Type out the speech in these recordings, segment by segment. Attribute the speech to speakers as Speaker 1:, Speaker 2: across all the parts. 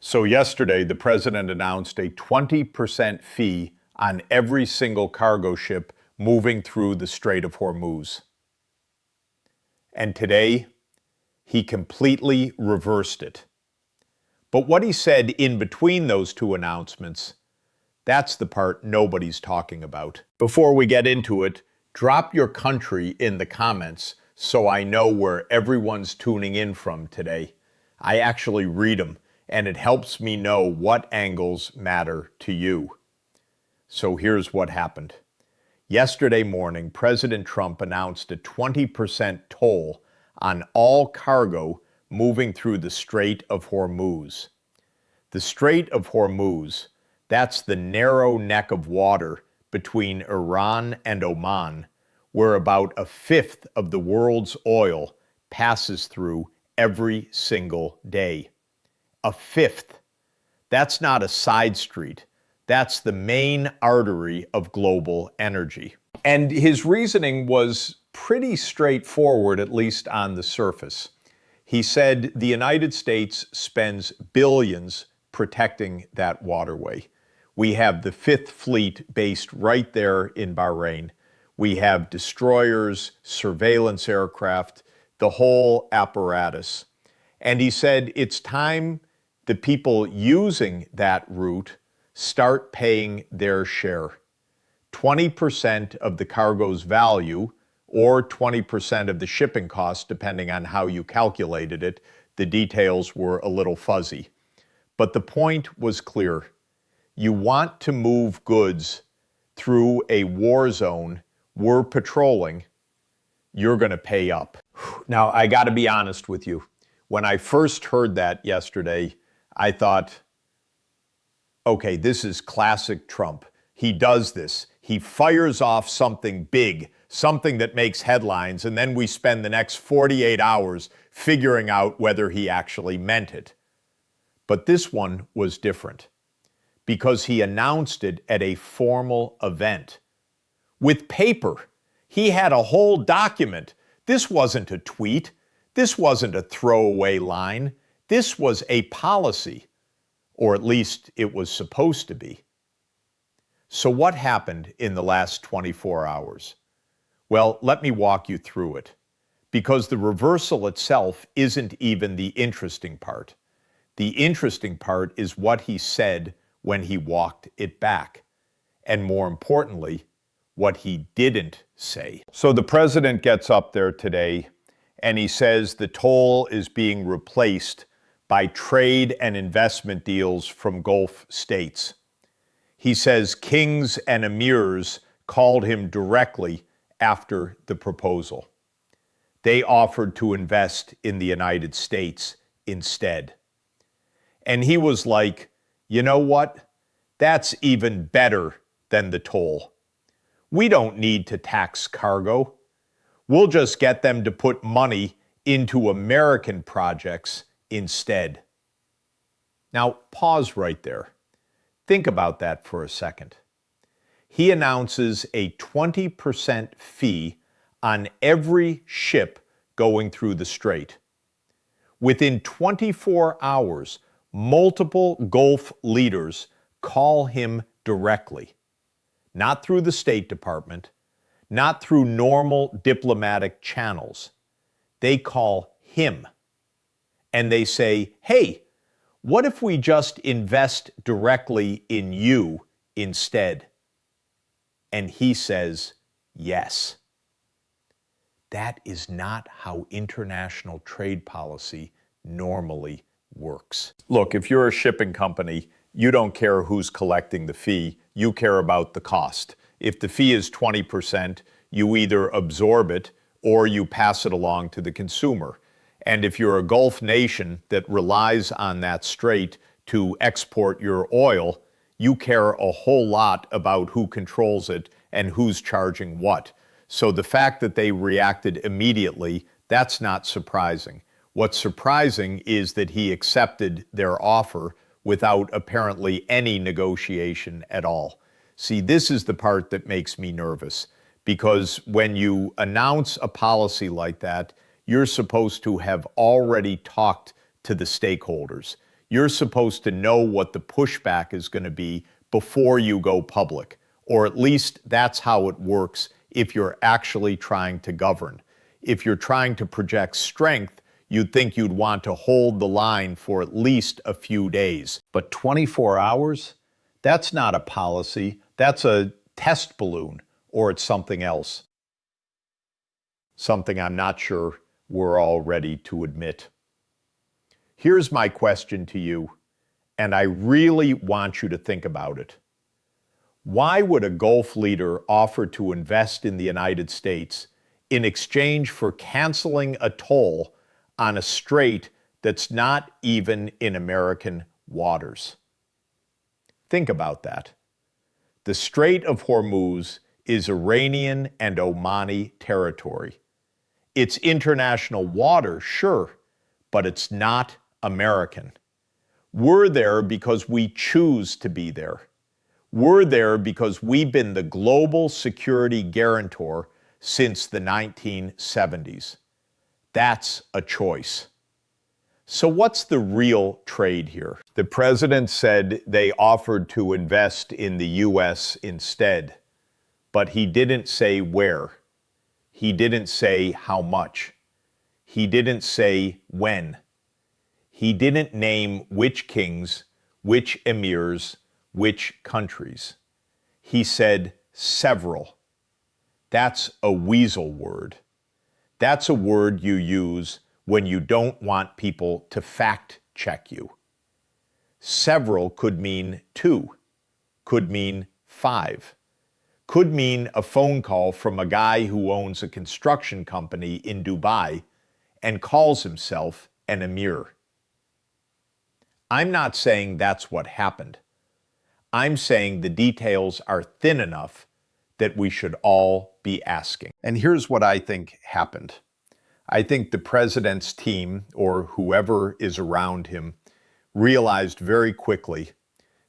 Speaker 1: So yesterday, the president announced a 20% fee on every single cargo ship moving through the Strait of Hormuz. And today, he completely reversed it. But what he said in between those two announcements, that's the part nobody's talking about. Before we get into it, drop your country in the comments so I know where everyone's tuning in from today. I actually read them, and it helps me know what angles matter to you. So here's what happened. Yesterday morning, President Trump announced a 20% toll on all cargo moving through the Strait of Hormuz. The Strait of Hormuz, that's the narrow neck of water between Iran and Oman, where about a fifth of the world's oil passes through every single day. A fifth. That's not a side street. That's the main artery of global energy. And his reasoning was pretty straightforward, at least on the surface. He said the United States spends billions protecting that waterway. We have the Fifth Fleet based right there in Bahrain. We have destroyers, surveillance aircraft, the whole apparatus. And he said it's time the people using that route start paying their share. 20% of the cargo's value, or 20% of the shipping cost, depending on how you calculated it. The details were a little fuzzy. But the point was clear. You want to move goods through a war zone we're patrolling, you're going to pay up. Now, I got to be honest with you. When I first heard that yesterday, I thought, okay, this is classic Trump. He does this. He fires off something big, something that makes headlines, and then we spend the next 48 hours figuring out whether he actually meant it. But this one was different because he announced it at a formal event with paper. He had a whole document. This wasn't a tweet. This wasn't a throwaway line. This was a policy, or at least it was supposed to be. So what happened in the last 24 hours? Well, let me walk you through it, because the reversal itself isn't even the interesting part. The interesting part is what he said when he walked it back, and more importantly, what he didn't say. So the president gets up there today and he says the toll is being replaced by trade and investment deals from Gulf states. He says kings and emirs called him directly after the proposal. They offered to invest in the United States instead. And he was like, you know what? That's even better than the toll. We don't need to tax cargo. We'll just get them to put money into American projects instead. Now, pause right there. Think about that for a second. He announces a 20% fee on every ship going through the strait. Within 24 hours, multiple Gulf leaders call him directly. Not through the State Department, not through normal diplomatic channels. They call him. And they say, hey, what if we just invest directly in you instead? And he says, yes. That is not how international trade policy normally works. Look, if you're a shipping company, you don't care who's collecting the fee, you care about the cost. If the fee is 20%, you either absorb it or you pass it along to the consumer. And if you're a Gulf nation that relies on that strait to export your oil, you care a whole lot about who controls it and who's charging what. So the fact that they reacted immediately, that's not surprising. What's surprising is that he accepted their offer without apparently any negotiation at all. See, this is the part that makes me nervous, because when you announce a policy like that, you're supposed to have already talked to the stakeholders. You're supposed to know what the pushback is going to be before you go public, or at least that's how it works if you're actually trying to govern. If you're trying to project strength, you'd think you'd want to hold the line for at least a few days. But 24 hours? That's not a policy. That's a test balloon, or it's something else. Something I'm not sure we're all ready to admit. Here's my question to you, and I really want you to think about it. Why would a Gulf leader offer to invest in the United States in exchange for canceling a toll on a strait that's not even in American waters? Think about that. The Strait of Hormuz is Iranian and Omani territory. It's international water, sure, but it's not American. We're there because we choose to be there. We're there because we've been the global security guarantor since the 1970s. That's a choice. So what's the real trade here? The president said they offered to invest in the U.S. instead, but he didn't say where. He didn't say how much. He didn't say when. He didn't name which kings, which emirs, which countries. He said several. That's a weasel word. That's a word you use when you don't want people to fact check you. Several could mean 2, could mean 5, could mean a phone call from a guy who owns a construction company in Dubai and calls himself an emir. I'm not saying that's what happened. I'm saying the details are thin enough that we should all be asking. And here's what I think happened. I think the president's team, or whoever is around him, realized very quickly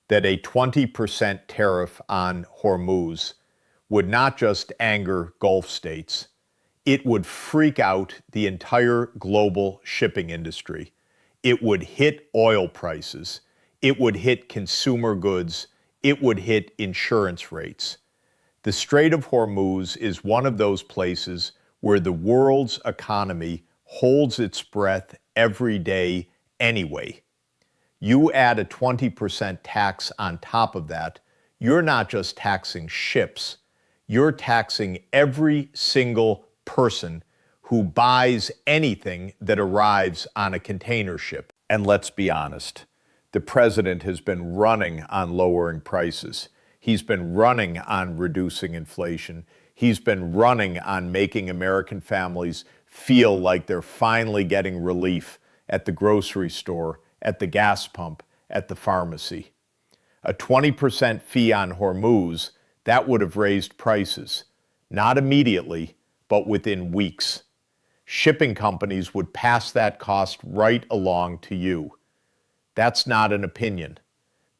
Speaker 1: that a 20% tariff on Hormuz would not just anger Gulf states, it would freak out the entire global shipping industry. It would hit oil prices. It would hit consumer goods. It would hit insurance rates. The Strait of Hormuz is one of those places where the world's economy holds its breath every day anyway. You add a 20% tax on top of that, you're not just taxing ships, you're taxing every single person who buys anything that arrives on a container ship. And let's be honest, the president has been running on lowering prices. He's been running on reducing inflation. He's been running on making American families feel like they're finally getting relief at the grocery store, at the gas pump, at the pharmacy. A 20% fee on Hormuz, that would have raised prices, not immediately, but within weeks. Shipping companies would pass that cost right along to you. That's not an opinion.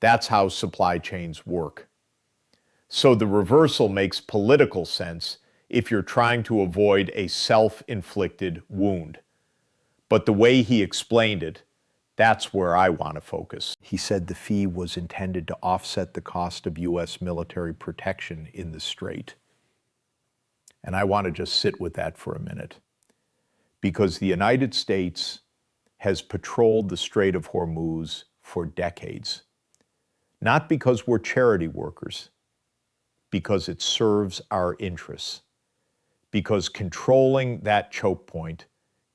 Speaker 1: That's how supply chains work. So the reversal makes political sense if you're trying to avoid a self-inflicted wound. But the way he explained it, that's where I want to focus. He said the fee was intended to offset the cost of U.S. military protection in the strait. And I want to just sit with that for a minute. Because the United States has patrolled the Strait of Hormuz for decades. Not because we're charity workers, because it serves our interests. Because controlling that choke point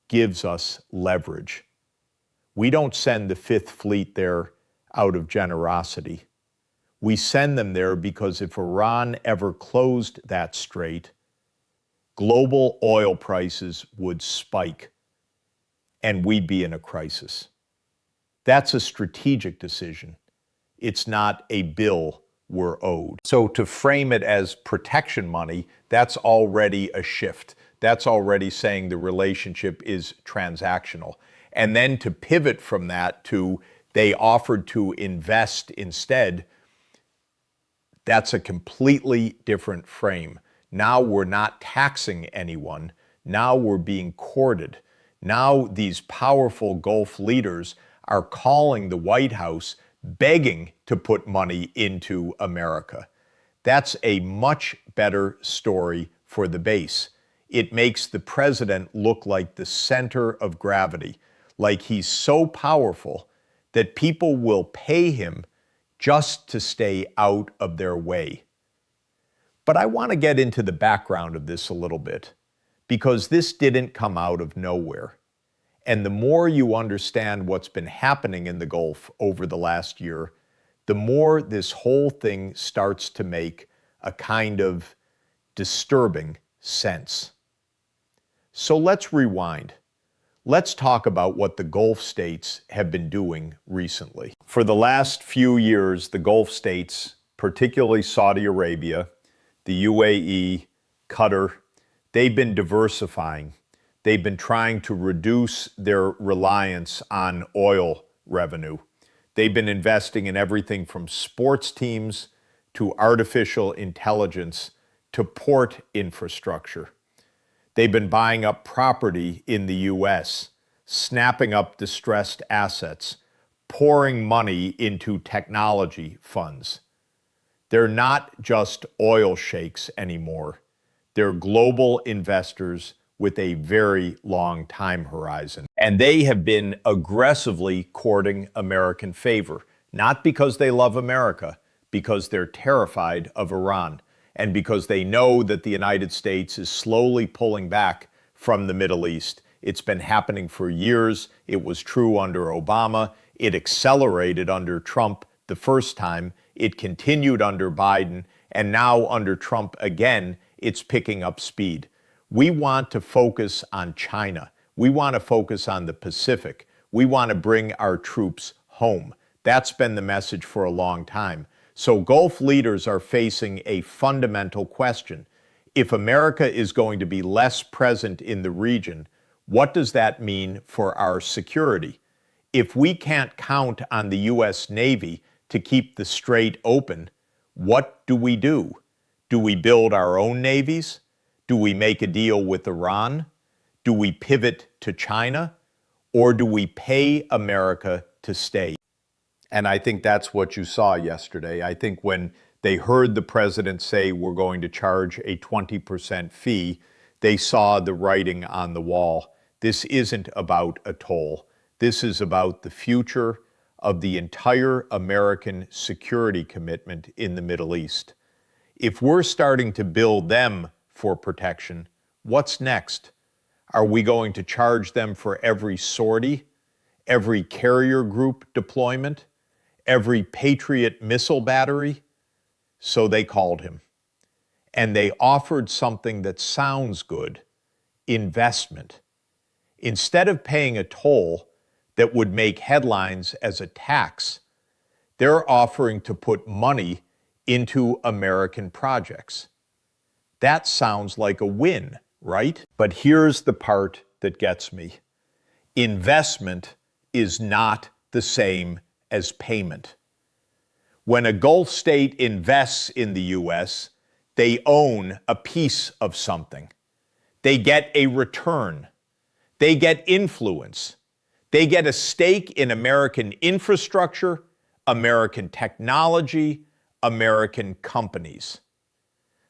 Speaker 1: gives us leverage. We don't send the Fifth Fleet there out of generosity. We send them there because if Iran ever closed that strait, global oil prices would spike and we'd be in a crisis. That's a strategic decision. It's not a bill we're owed. So to frame it as protection money, that's already a shift. That's already saying the relationship is transactional. And then to pivot from that to they offered to invest instead, that's a completely different frame. Now we're not taxing anyone. Now we're being courted. Now these powerful Gulf leaders are calling the White House begging to put money into America. That's a much better story for the base. It makes the president look like the center of gravity, like he's so powerful that people will pay him just to stay out of their way. But I want to get into the background of this a little bit, because this didn't come out of nowhere. And the more you understand what's been happening in the Gulf over the last year, the more this whole thing starts to make a kind of disturbing sense. So let's rewind. Let's talk about what the Gulf states have been doing recently. For the last few years, the Gulf states, particularly Saudi Arabia, the UAE, Qatar, they've been diversifying. They've been trying to reduce their reliance on oil revenue. They've been investing in everything from sports teams to artificial intelligence to port infrastructure. They've been buying up property in the U.S., snapping up distressed assets, pouring money into technology funds. They're not just oil sheiks anymore. They're global investors with a very long time horizon. And they have been aggressively courting American favor, not because they love America, because they're terrified of Iran, and because they know that the United States is slowly pulling back from the Middle East. It's been happening for years. It was true under Obama. It accelerated under Trump the first time. It continued under Biden. And now under Trump again, it's picking up speed. We want to focus on China. We want to focus on the Pacific. We want to bring our troops home. That's been the message for a long time. So Gulf leaders are facing a fundamental question. If America is going to be less present in the region, what does that mean for our security? If we can't count on the U.S. Navy to keep the strait open, what do we do? Do we build our own navies? Do we make a deal with Iran? Do we pivot to China? Or do we pay America to stay? And I think that's what you saw yesterday. I think when they heard the president say we're going to charge a 20% fee, they saw the writing on the wall. This isn't about a toll. This is about the future of the entire American security commitment in the Middle East. If we're starting to build them for protection, what's next? Are we going to charge them for every sortie, every carrier group deployment, every Patriot missile battery? So they called him. And they offered something that sounds good: investment. Instead of paying a toll that would make headlines as a tax, they're offering to put money into American projects. That sounds like a win, right? But here's the part that gets me. Investment is not the same as payment. When a Gulf state invests in the U.S., they own a piece of something. They get a return. They get influence. They get a stake in American infrastructure, American technology, American companies.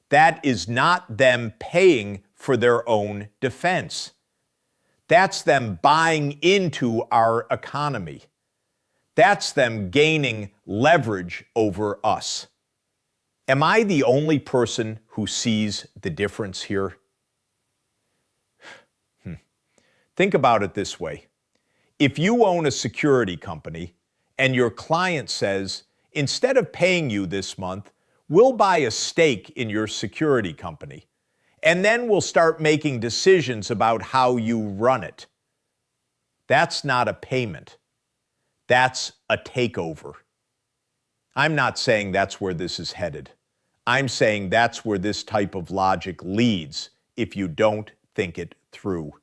Speaker 1: That is not them paying for their own defense. That's them buying into our economy. That's them gaining leverage over us. Am I the only person who sees the difference here? Think about it this way. If you own a security company and your client says, instead of paying you this month, we'll buy a stake in your security company, and then we'll start making decisions about how you run it. That's not a payment. That's a takeover. I'm not saying that's where this is headed. I'm saying that's where this type of logic leads if you don't think it through.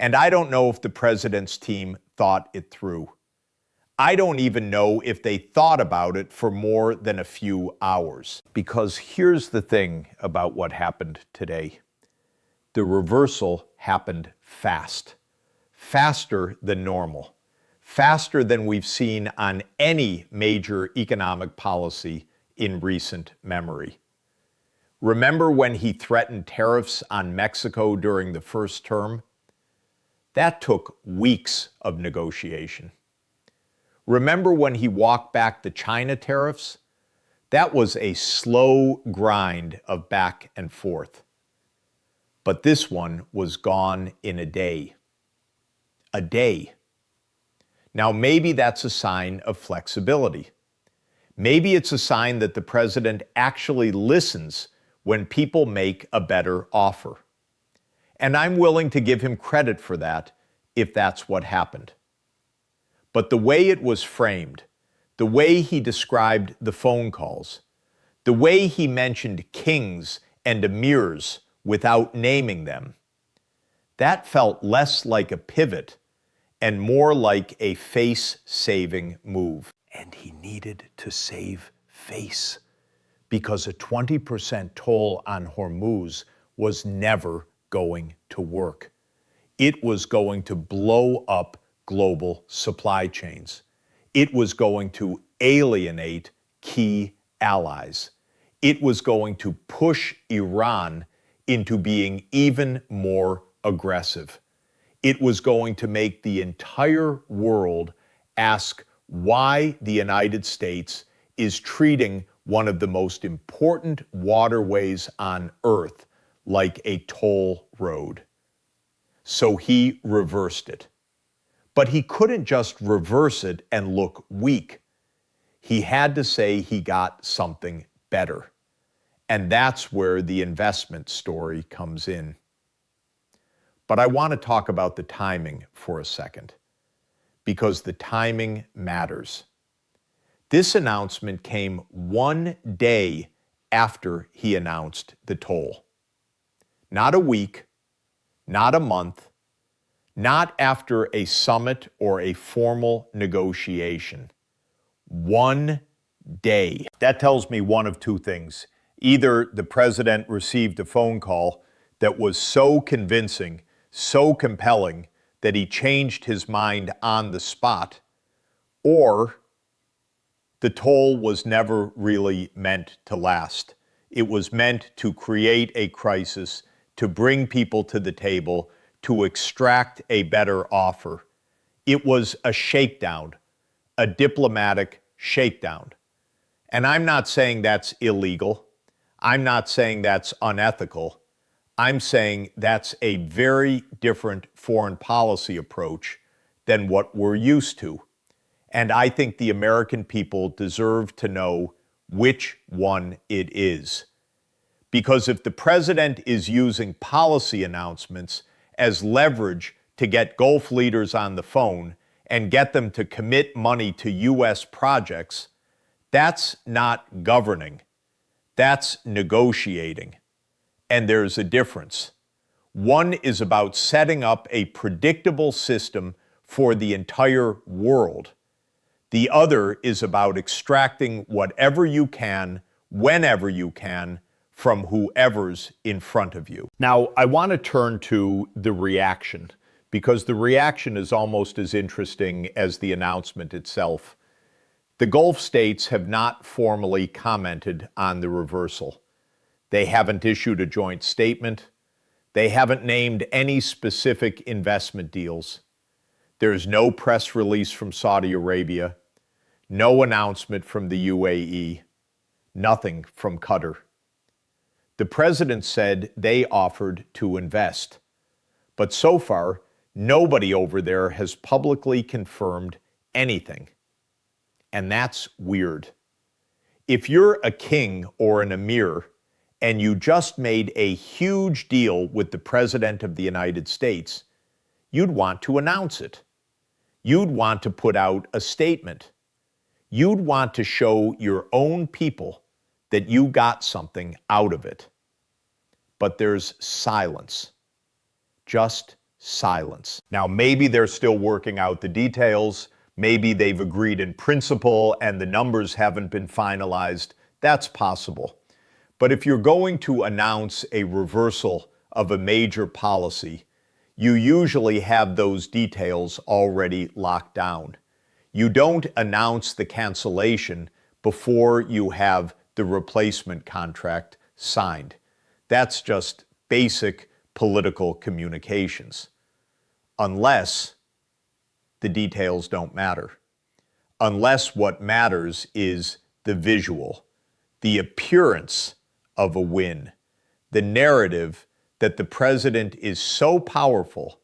Speaker 1: And I don't know if the president's team thought it through. I don't even know if they thought about it for more than a few hours. Because here's the thing about what happened today. The reversal happened fast. Faster than normal. faster than we've seen on any major economic policy in recent memory. Remember when he threatened tariffs on Mexico during the first term? That took weeks of negotiation. Remember when he walked back the China tariffs? That was a slow grind of back and forth. But this one was gone in a day. A day. Now, maybe that's a sign of flexibility. Maybe it's a sign that the president actually listens when people make a better offer. And I'm willing to give him credit for that if that's what happened. But the way it was framed, the way he described the phone calls, the way he mentioned kings and emirs without naming them, that felt less like a pivot and more like a face-saving move. And he needed to save face, because a 20% toll on Hormuz was never going to work. It was going to blow up global supply chains. It was going to alienate key allies. It was going to push Iran into being even more aggressive. It was going to make the entire world ask why the United States is treating one of the most important waterways on Earth like a toll road. So he reversed it. But he couldn't just reverse it and look weak. He had to say he got something better. And that's where the investment story comes in. But I want to talk about the timing for a second, because the timing matters. This announcement came 1 day after he announced the toll. Not a week, not a month, not after a summit or a formal negotiation. 1 day. That tells me one of two things. Either the president received a phone call that was so convincing, so compelling, that he changed his mind on the spot, or the toll was never really meant to last. It was meant to create a crisis, to bring people to the table, to extract a better offer. It was a shakedown, a diplomatic shakedown. And I'm not saying that's illegal. I'm not saying that's unethical. I'm saying that's a very different foreign policy approach than what we're used to. And I think the American people deserve to know which one it is. Because if the president is using policy announcements as leverage to get Gulf leaders on the phone and get them to commit money to U.S. projects, that's not governing. That's negotiating. And there's a difference. One is about setting up a predictable system for the entire world. The other is about extracting whatever you can, whenever you can, from whoever's in front of you. Now, I want to turn to the reaction, because the reaction is almost as interesting as the announcement itself. The Gulf states have not formally commented on the reversal. They haven't issued a joint statement. They haven't named any specific investment deals. There's no press release from Saudi Arabia, no announcement from the UAE, nothing from Qatar. The president said they offered to invest, but so far, nobody over there has publicly confirmed anything. And that's weird. If you're a king or an emir and you just made a huge deal with the President of the United States, you'd want to announce it. You'd want to put out a statement. You'd want to show your own people that you got something out of it. But there's silence. Just silence. Now, maybe they're still working out the details. Maybe they've agreed in principle and the numbers haven't been finalized. That's possible. But if you're going to announce a reversal of a major policy, you usually have those details already locked down. You don't announce the cancellation before you have the replacement contract signed. That's just basic political communications. Unless the details don't matter. Unless what matters is the visual, the appearance of a win, the narrative that the president is so powerful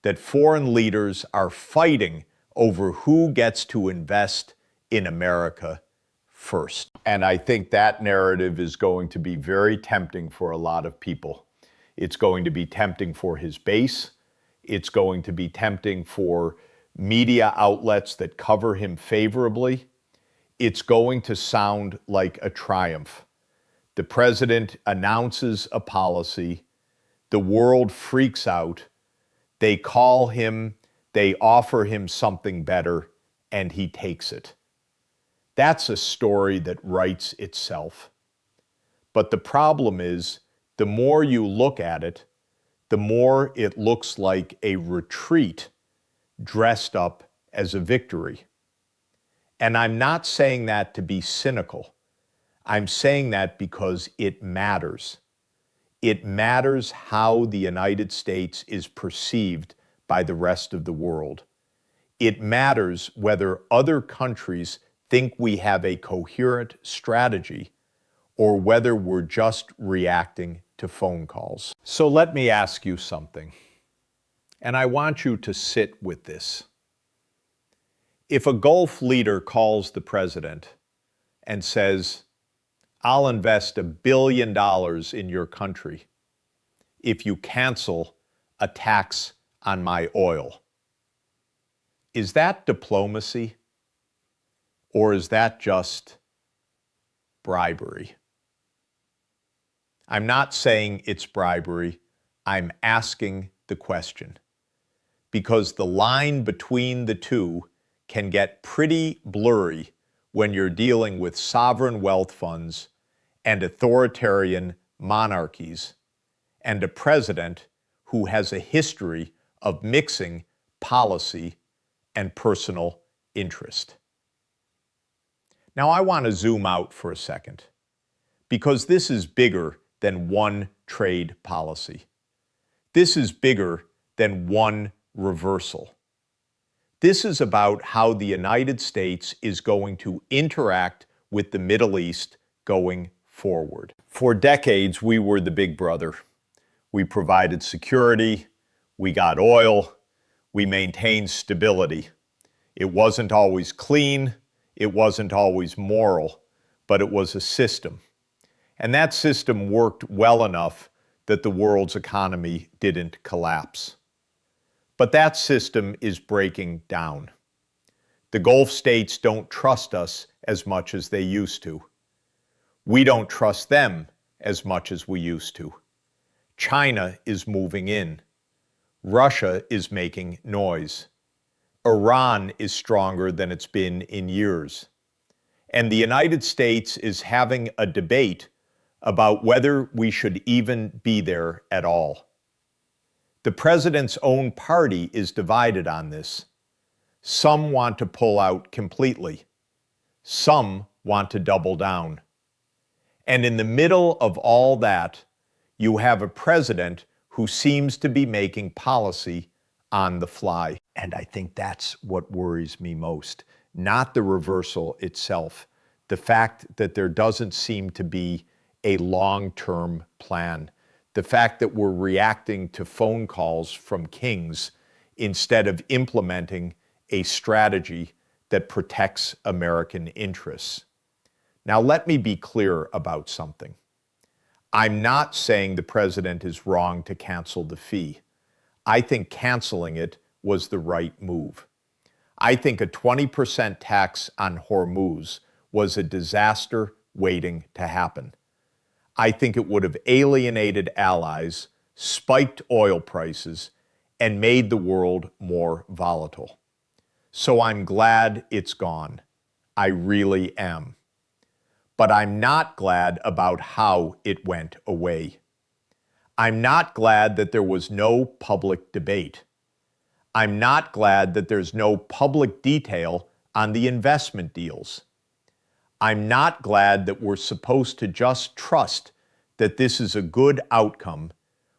Speaker 1: that foreign leaders are fighting over who gets to invest in America first. And I think that narrative is going to be very tempting for a lot of people. It's going to be tempting for his base. It's going to be tempting for media outlets that cover him favorably. It's going to sound like a triumph. The president announces a policy. The world freaks out. They call him, they offer him something better, and he takes it. That's a story that writes itself. But the problem is, the more you look at it, the more it looks like a retreat dressed up as a victory. And I'm not saying that to be cynical. I'm saying that because it matters. It matters how the United States is perceived by the rest of the world. It matters whether other countries think we have a coherent strategy or whether we're just reacting to phone calls. So let me ask you something, and I want you to sit with this. If a Gulf leader calls the president and says, "I'll invest $1 billion in your country if you cancel a tax on my oil," is that diplomacy or is that just bribery? I'm not saying it's bribery. I'm asking the question because the line between the two can get pretty blurry when you're dealing with sovereign wealth funds and authoritarian monarchies and a president who has a history of mixing policy and personal interest. Now, I want to zoom out for a second because this is bigger than one trade policy. This is bigger than one reversal. This is about how the United States is going to interact with the Middle East going forward. For decades, we were the big brother. We provided security, we got oil, we maintained stability. It wasn't always clean, it wasn't always moral, but it was a system. And that system worked well enough that the world's economy didn't collapse. But that system is breaking down. The Gulf states don't trust us as much as they used to. We don't trust them as much as we used to. China is moving in. Russia is making noise. Iran is stronger than it's been in years. And the United States is having a debate about whether we should even be there at all. The president's own party is divided on this. Some want to pull out completely. Some want to double down. And in the middle of all that, you have a president who seems to be making policy on the fly. And I think that's what worries me most, not the reversal itself, the fact that there doesn't seem to be a long-term plan, the fact that we're reacting to phone calls from kings instead of implementing a strategy that protects American interests. Now, let me be clear about something. I'm not saying the president is wrong to cancel the fee. I think canceling it was the right move. I think a 20% tax on Hormuz was a disaster waiting to happen. I think it would have alienated allies, spiked oil prices, and made the world more volatile. So I'm glad it's gone. I really am. But I'm not glad about how it went away. I'm not glad that there was no public debate. I'm not glad that there's no public detail on the investment deals. I'm not glad that we're supposed to just trust that this is a good outcome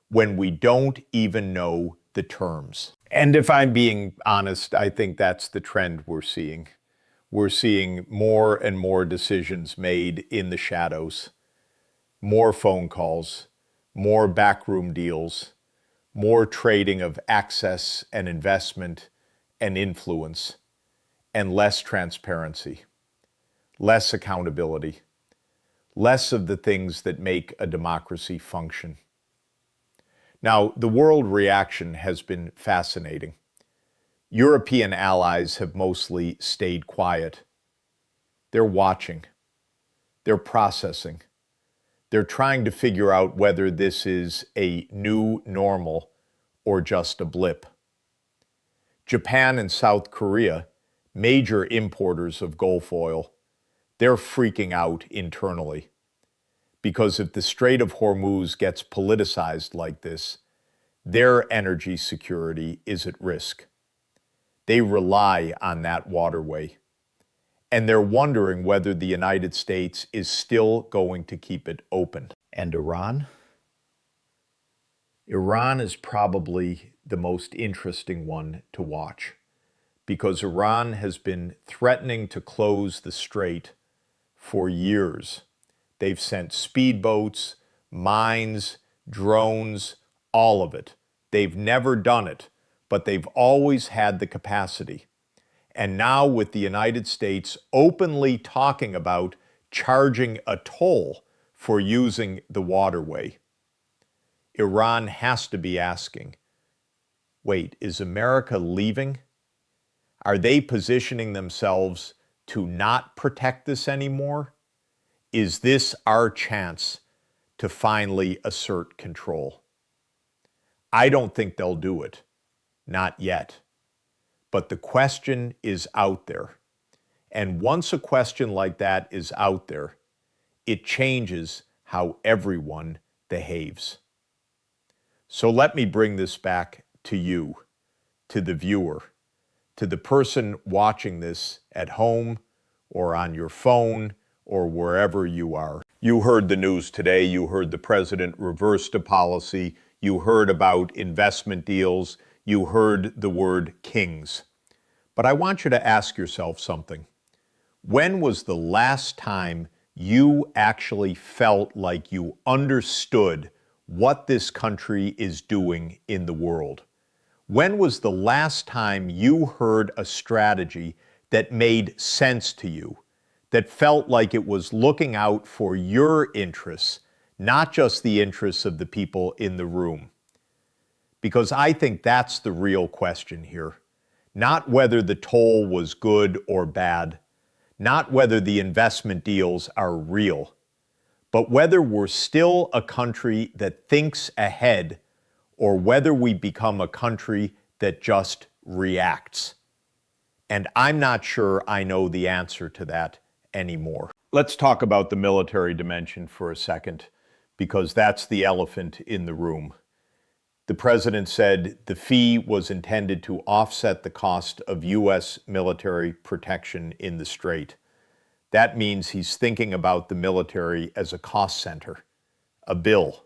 Speaker 1: when we don't even know the terms. And if I'm being honest, I think that's the trend we're seeing. We're seeing more and more decisions made in the shadows, more phone calls, more backroom deals, more trading of access and investment and influence, and less transparency, less accountability, less of the things that make a democracy function. Now, the world reaction has been fascinating. European allies have mostly stayed quiet. They're watching. They're processing. They're trying to figure out whether this is a new normal or just a blip. Japan and South Korea, major importers of Gulf oil, they're freaking out internally. Because if the Strait of Hormuz gets politicized like this, their energy security is at risk. They rely on that waterway. And they're wondering whether the United States is still going to keep it open. And Iran? Iran is probably the most interesting one to watch, because Iran has been threatening to close the strait for years. They've sent speedboats, mines, drones, all of it. They've never done it, but they've always had the capacity. And now with the United States openly talking about charging a toll for using the waterway, Iran has to be asking, wait, is America leaving? Are they positioning themselves to not protect this anymore? Is this our chance to finally assert control? I don't think they'll do it. Not yet. But the question is out there. And once a question like that is out there, it changes how everyone behaves. So let me bring this back to you, to the viewer, to the person watching this at home or on your phone or wherever you are. You heard the news today. You heard the president reversed a policy. You heard about investment deals. You heard the word kings. But I want you to ask yourself something. When was the last time you actually felt like you understood what this country is doing in the world? When was the last time you heard a strategy that made sense to you, that felt like it was looking out for your interests, not just the interests of the people in the room? Because I think that's the real question here. Not whether the toll was good or bad, not whether the investment deals are real, but whether we're still a country that thinks ahead or whether we become a country that just reacts. And I'm not sure I know the answer to that anymore. Let's talk about the military dimension for a second, because that's the elephant in the room. The president said the fee was intended to offset the cost of U.S. military protection in the Strait. That means he's thinking about the military as a cost center, a bill,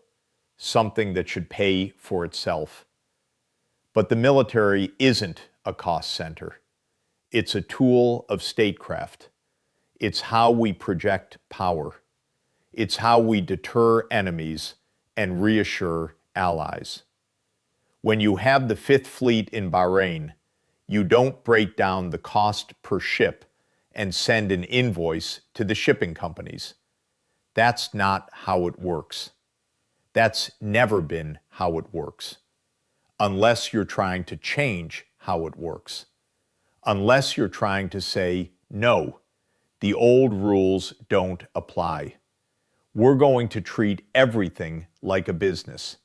Speaker 1: something that should pay for itself. But the military isn't a cost center. It's a tool of statecraft. It's how we project power. It's how we deter enemies and reassure allies. When you have the Fifth Fleet in Bahrain, you don't break down the cost per ship and send an invoice to the shipping companies. That's not how it works. That's never been how it works. Unless you're trying to change how it works. Unless you're trying to say, no, the old rules don't apply. We're going to treat everything like a business.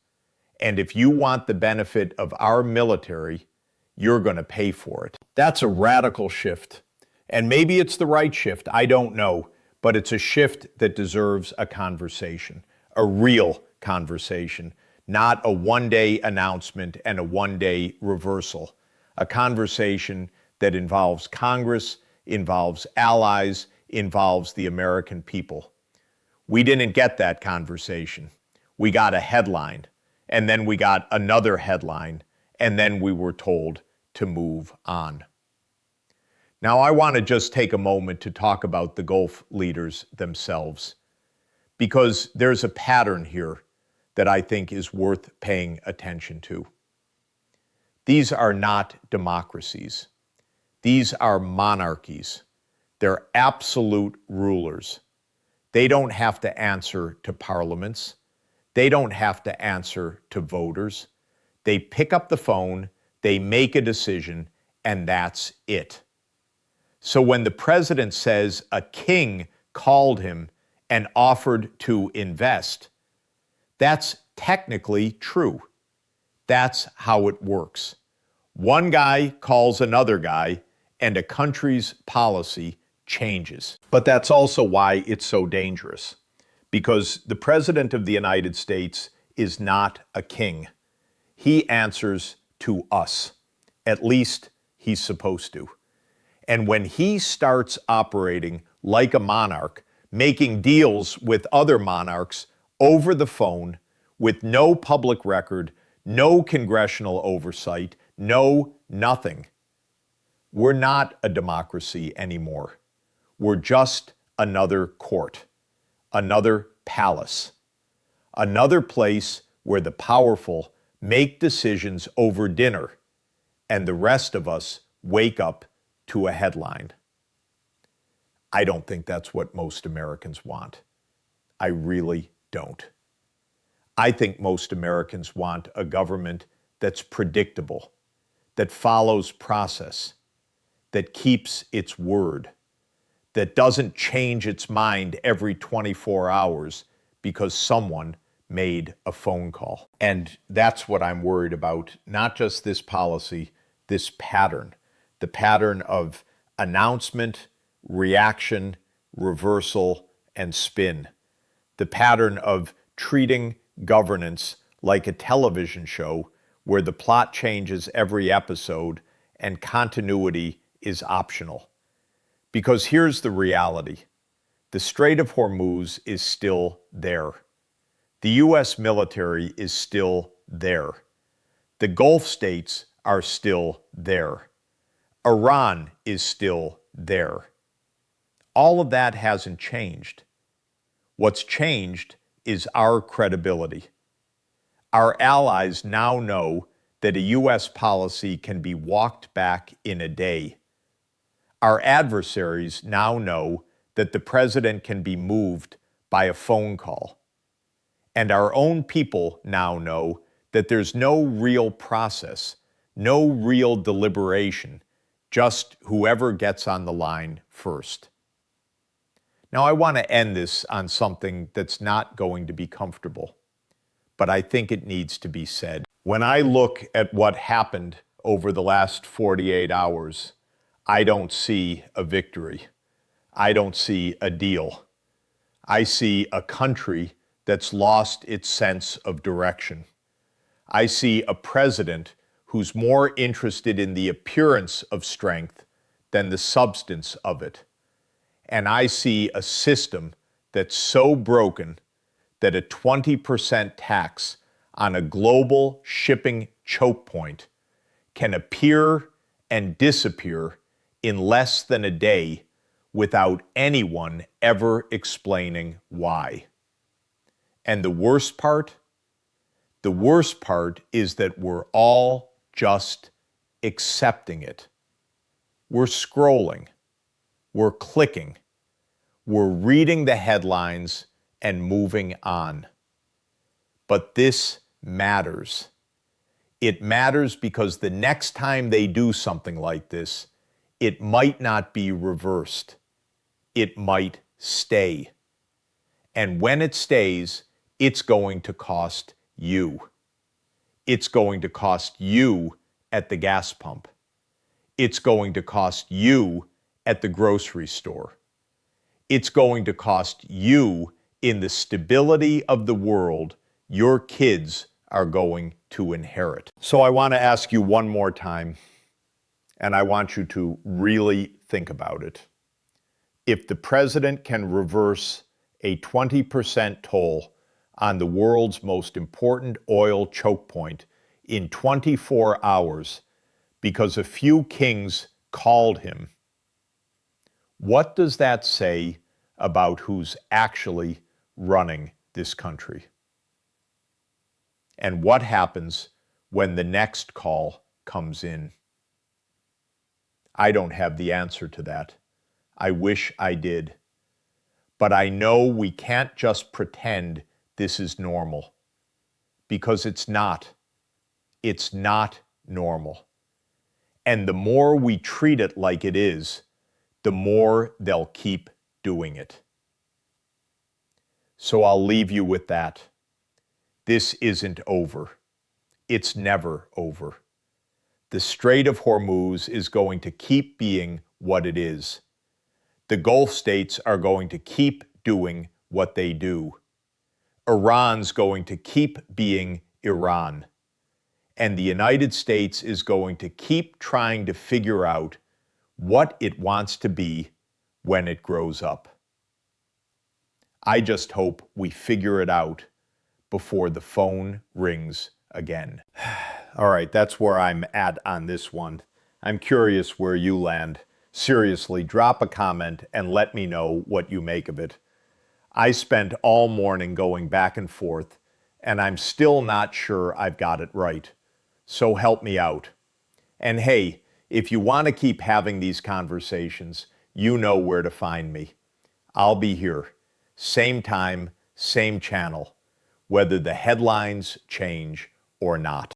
Speaker 1: And if you want the benefit of our military, you're going to pay for it. That's a radical shift. And maybe it's the right shift, I don't know, but it's a shift that deserves a conversation, a real conversation, not a one-day announcement and a one-day reversal. A conversation that involves Congress, involves allies, involves the American people. We didn't get that conversation. We got a headline, and then we got another headline, and then we were told to move on. Now, I want to just take a moment to talk about the Gulf leaders themselves, because there's a pattern here that I think is worth paying attention to. These are not democracies. These are monarchies. They're absolute rulers. They don't have to answer to parliaments. They don't have to answer to voters. They pick up the phone, they make a decision, and that's it. So when the president says a king called him and offered to invest, that's technically true. That's how it works. One guy calls another guy, and a country's policy changes. But that's also why it's so dangerous, because the President of the United States is not a king. He answers to us. At least he's supposed to. And when he starts operating like a monarch, making deals with other monarchs over the phone with no public record, no congressional oversight, no nothing, we're not a democracy anymore. We're just another court, another palace, another place where the powerful make decisions over dinner and the rest of us wake up to a headline. I don't think that's what most Americans want. I really don't. I think most Americans want a government that's predictable, that follows process, that keeps its word, that doesn't change its mind every 24 hours because someone made a phone call. And that's what I'm worried about, not just this policy, this pattern, the pattern of announcement, reaction, reversal, and spin, the pattern of treating governance like a television show where the plot changes every episode and continuity is optional. Because here's the reality. The Strait of Hormuz is still there. The U.S. military is still there. The Gulf states are still there. Iran is still there. All of that hasn't changed. What's changed is our credibility. Our allies now know that a U.S. policy can be walked back in a day. Our adversaries now know that the president can be moved by a phone call. And our own people now know that there's no real process, no real deliberation, just whoever gets on the line first. Now, I want to end this on something that's not going to be comfortable, but I think it needs to be said. When I look at what happened over the last 48 hours, I don't see a victory. I don't see a deal. I see a country that's lost its sense of direction. I see a president who's more interested in the appearance of strength than the substance of it. And I see a system that's so broken that a 20% tax on a global shipping choke point can appear and disappear in less than a day without anyone ever explaining why. And the worst part is that we're all just accepting it. We're scrolling, we're clicking, we're reading the headlines and moving on. But this matters. It matters because the next time they do something like this, it might not be reversed. It might stay. And when it stays, it's going to cost you. It's going to cost you at the gas pump. It's going to cost you at the grocery store. It's going to cost you in the stability of the world your kids are going to inherit. So I want to ask you one more time, and I want you to really think about it. If the president can reverse a 20% toll on the world's most important oil choke point in 24 hours because a few kings called him, what does that say about who's actually running this country? And what happens when the next call comes in? I don't have the answer to that. I wish I did. But I know we can't just pretend this is normal, because it's not. It's not normal. And the more we treat it like it is, the more they'll keep doing it. So I'll leave you with that. This isn't over. It's never over. The Strait of Hormuz is going to keep being what it is. The Gulf states are going to keep doing what they do. Iran's going to keep being Iran. And the United States is going to keep trying to figure out what it wants to be when it grows up. I just hope we figure it out before the phone rings again. All right, that's where I'm at on this one. I'm curious where you land. Seriously, drop a comment and let me know what you make of it. I spent all morning going back and forth, and I'm still not sure I've got it right. So help me out. And hey, if you want to keep having these conversations, you know where to find me. I'll be here, same time, same channel, whether the headlines change or not.